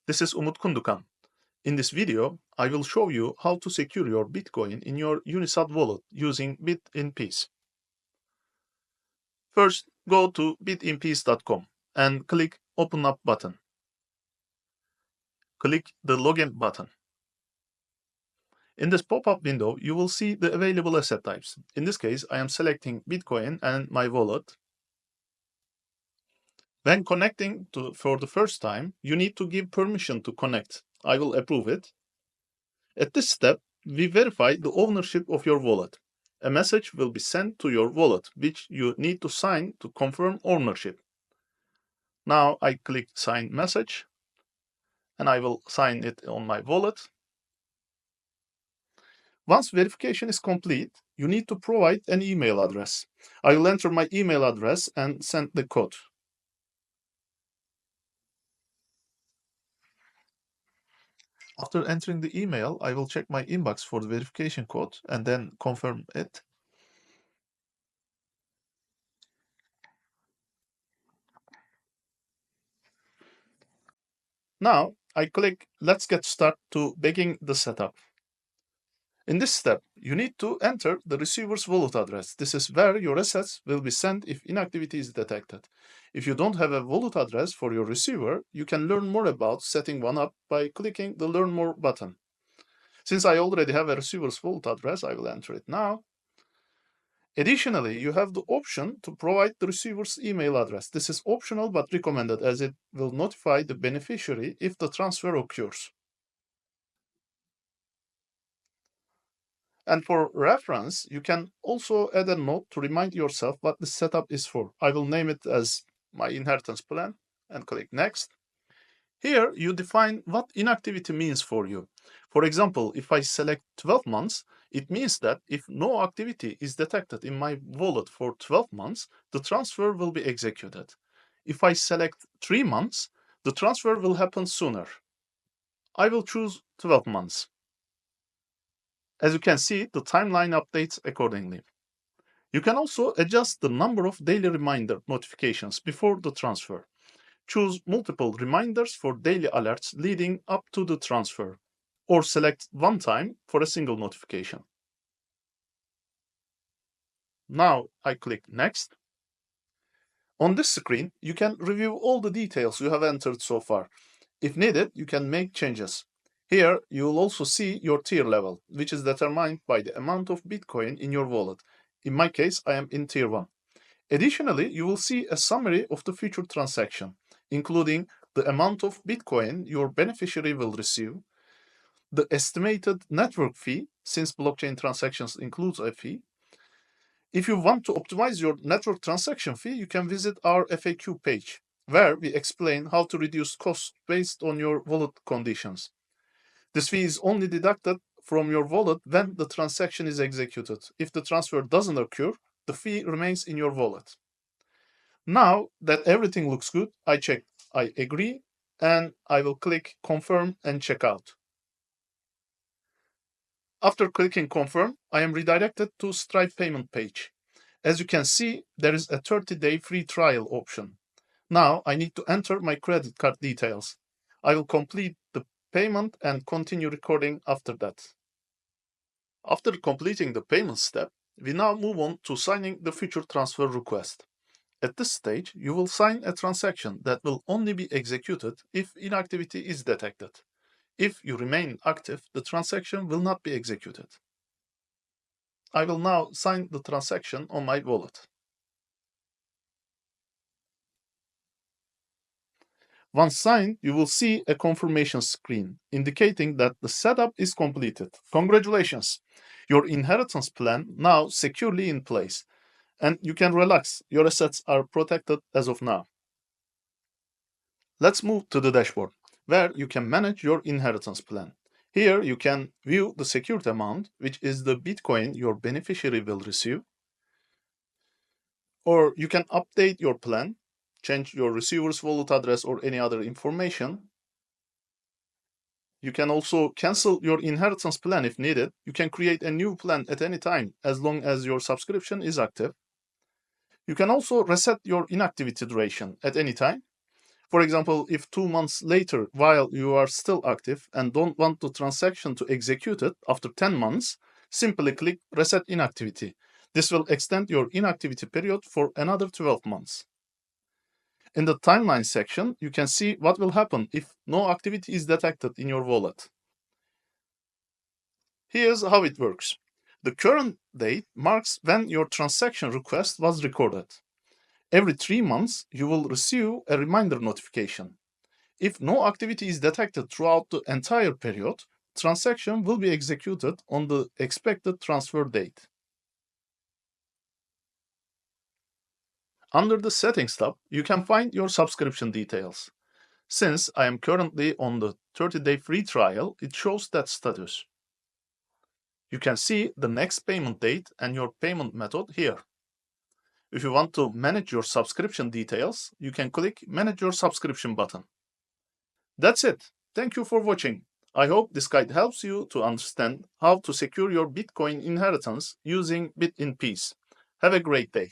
This is Umut Kundukan. In this video, I will show you how to secure your Bitcoin in your UniSat wallet using BitInPeace. First, go to bitinpeace.com and click Open Up button. Click the Login button. In this pop-up window, you will see the available asset types. In this case, I am selecting Bitcoin and my wallet. When connecting for the first time, you need to give permission to connect. I will approve it. At this step, we verify the ownership of your wallet. A message will be sent to your wallet, which you need to sign to confirm ownership. Now I click Sign Message, and I will sign it on my wallet. Once verification is complete, you need to provide an email address. I will enter my email address and send the code. After entering the email, I will check my inbox for the verification code and then confirm it. Now I click Let's get started to begin the setup. In this step, you need to enter the receiver's wallet address. This is where your assets will be sent if inactivity is detected. If you don't have a wallet address for your receiver, you can learn more about setting one up by clicking the Learn More button. Since I already have a receiver's wallet address, I will enter it now. Additionally, you have the option to provide the receiver's email address. This is optional but recommended as it will notify the beneficiary if the transfer occurs. And for reference, you can also add a note to remind yourself what the setup is for. I will name it as my inheritance plan and click Next. Here, you define what inactivity means for you. For example, if I select 12 months, it means that if no activity is detected in my wallet for 12 months, the transfer will be executed. If I select 3 months, the transfer will happen sooner. I will choose 12 months. As you can see, the timeline updates accordingly. You can also adjust the number of daily reminder notifications before the transfer. Choose multiple reminders for daily alerts leading up to the transfer, or select one time for a single notification. Now I click Next. On this screen, you can review all the details you have entered so far. If needed, you can make changes. Here, you will also see your tier level, which is determined by the amount of Bitcoin in your wallet. In my case, I am in tier 1. Additionally, you will see a summary of the future transaction, including the amount of Bitcoin your beneficiary will receive, the estimated network fee, since blockchain transactions includes a fee. If you want to optimize your network transaction fee, you can visit our FAQ page, where we explain how to reduce costs based on your wallet conditions. This fee is only deducted from your wallet when the transaction is executed. If the transfer doesn't occur, the fee remains in your wallet. Now that everything looks good, I agree, and I will click Confirm and check out. After clicking Confirm, I am redirected to Stripe payment page. As you can see, there is a 30-day free trial option. Now I need to enter my credit card details. I will complete the payment and continue recording after that. After completing the payment step, we now move on to signing the future transfer request. At this stage, you will sign a transaction that will only be executed if inactivity is detected. If you remain active, the transaction will not be executed. I will now sign the transaction on my wallet. Once signed, you will see a confirmation screen indicating that the setup is completed. Congratulations! Your inheritance plan now securely in place, and you can relax. Your assets are protected as of now. Let's move to the dashboard, where you can manage your inheritance plan. Here you can view the secured amount, which is the Bitcoin your beneficiary will receive, or you can update your plan, change your receiver's wallet address or any other information. You can also cancel your inheritance plan if needed. You can create a new plan at any time as long as your subscription is active. You can also reset your inactivity duration at any time, For example, if 2 months later, while you are still active and don't want the transaction to execute it after 10 months, simply click Reset Inactivity. This will extend your inactivity period for another 12 months. In the timeline section, you can see what will happen if no activity is detected in your wallet. Here's how it works. The current date marks when your transaction request was recorded. Every 3 months, you will receive a reminder notification. If no activity is detected throughout the entire period, transaction will be executed on the expected transfer date. Under the Settings tab, you can find your subscription details. Since I am currently on the 30-day free trial, it shows that status. You can see the next payment date and your payment method here. If you want to manage your subscription details, you can click Manage Your Subscription button. That's it. Thank you for watching. I hope this guide helps you to understand how to secure your Bitcoin inheritance using BitInPeace. Have a great day.